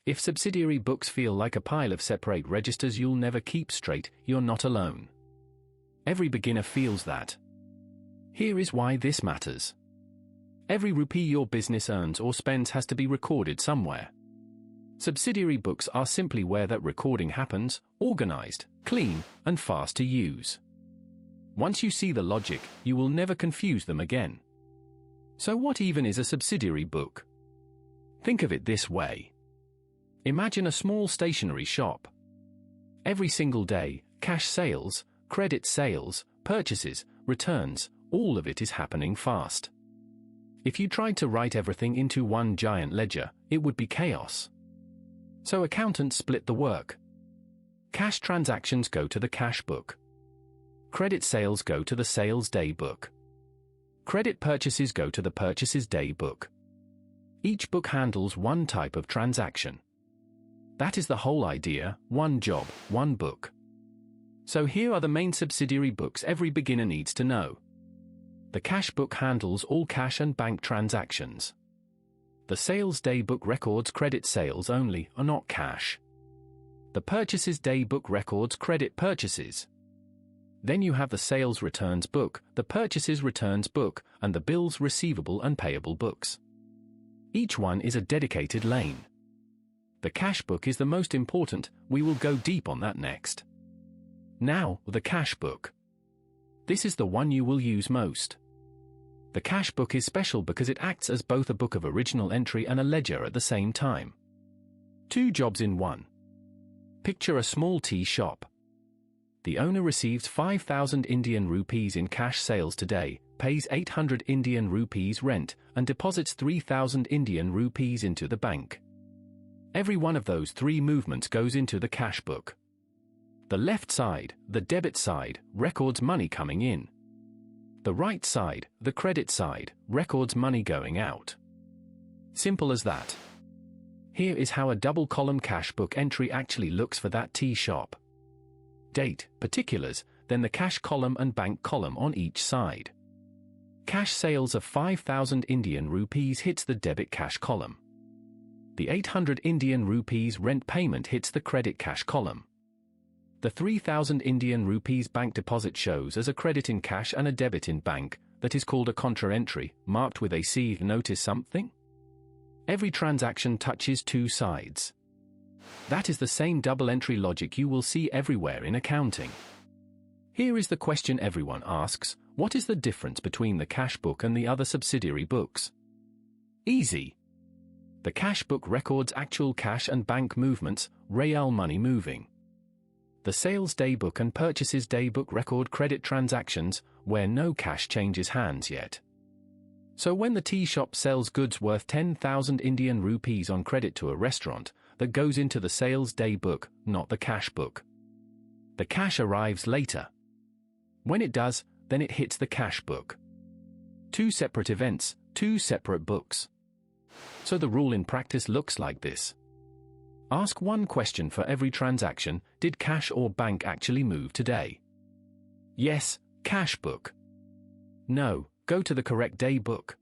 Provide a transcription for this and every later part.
If subsidiary books feel like a pile of separate registers you'll never keep straight, you're not alone. Every beginner feels that. Here is why this matters. Every rupee your business earns or spends has to be recorded somewhere. Subsidiary books are simply where that recording happens, organized, clean, and fast to use. Once you see the logic, you will never confuse them again. So what even is a subsidiary book? Think of it this way. Imagine a small stationery shop. Every single day, cash sales, credit sales, purchases, returns, all of it is happening fast. If you tried to write everything into one giant ledger, it would be chaos. So accountants split the work. Cash transactions go to the cash book. Credit sales go to the sales day book. Credit purchases go to the purchases day book. Each book handles one type of transaction. That is the whole idea, one job, one book. So here are the main subsidiary books every beginner needs to know. The cash book handles all cash and bank transactions. The sales day book records credit sales only, or not cash. The purchases day book records credit purchases. Then you have the sales returns book, the purchases returns book, and the bills receivable and payable books. Each one is a dedicated lane. The cash book is the most important, we will go deep on that next. Now, the cash book. This is the one you will use most. The cash book is special because it acts as both a book of original entry and a ledger at the same time. Two jobs in one. Picture a small tea shop. The owner receives 5,000 Indian rupees in cash sales today, pays 800 Indian rupees rent, and deposits 3,000 Indian rupees into the bank. Every one of those three movements goes into the cash book. The left side, the debit side, records money coming in. The right side, the credit side, records money going out. Simple as that. Here is how a double-column cash book entry actually looks for that tea shop. Date, particulars, then the cash column and bank column on each side. Cash sales of 5,000 Indian rupees hits the debit cash column. The 800 Indian rupees rent payment hits the credit cash column. The 3,000 Indian rupees bank deposit shows as a credit in cash and a debit in bank, that is called a contra entry, marked with a C. Notice something? Every transaction touches two sides. That is the same double entry logic you will see everywhere in accounting. Here is the question everyone asks, what is the difference between the cash book and the other subsidiary books? Easy. The cash book records actual cash and bank movements, real money moving. The sales day book and purchases day book record credit transactions, where no cash changes hands yet. So when the tea shop sells goods worth 10,000 Indian rupees on credit to a restaurant, that goes into the sales day book, not the cash book. The cash arrives later. When it does, then it hits the cash book. Two separate events, two separate books. So the rule in practice looks like this. Ask one question for every transaction, did cash or bank actually move today? Yes, cash book. No, go to the correct day book.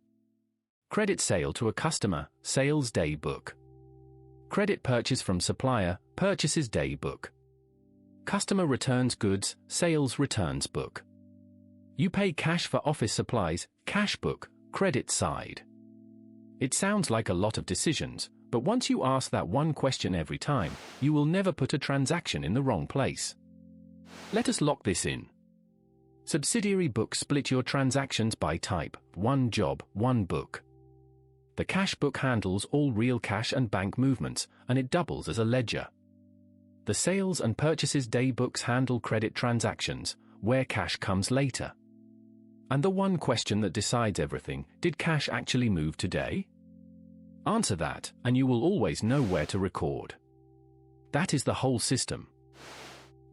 Credit sale to a customer, sales day book. Credit purchase from supplier, purchases day book. Customer returns goods, sales returns book. You pay cash for office supplies, cash book, credit side. It sounds like a lot of decisions, but once you ask that one question every time, you will never put a transaction in the wrong place. Let us lock this in. Subsidiary books split your transactions by type, one job, one book. The cash book handles all real cash and bank movements, and it doubles as a ledger. The sales and purchases day books handle credit transactions, where cash comes later. And the one question that decides everything, did cash actually move today? Answer that, and you will always know where to record. That is the whole system.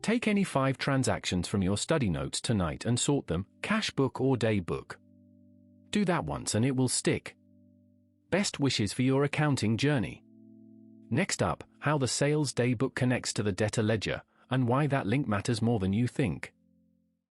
Take any 5 transactions from your study notes tonight and sort them, cash book or day book. Do that once and it will stick. Best wishes for your accounting journey. Next up, how the sales day book connects to the debtor ledger, and why that link matters more than you think.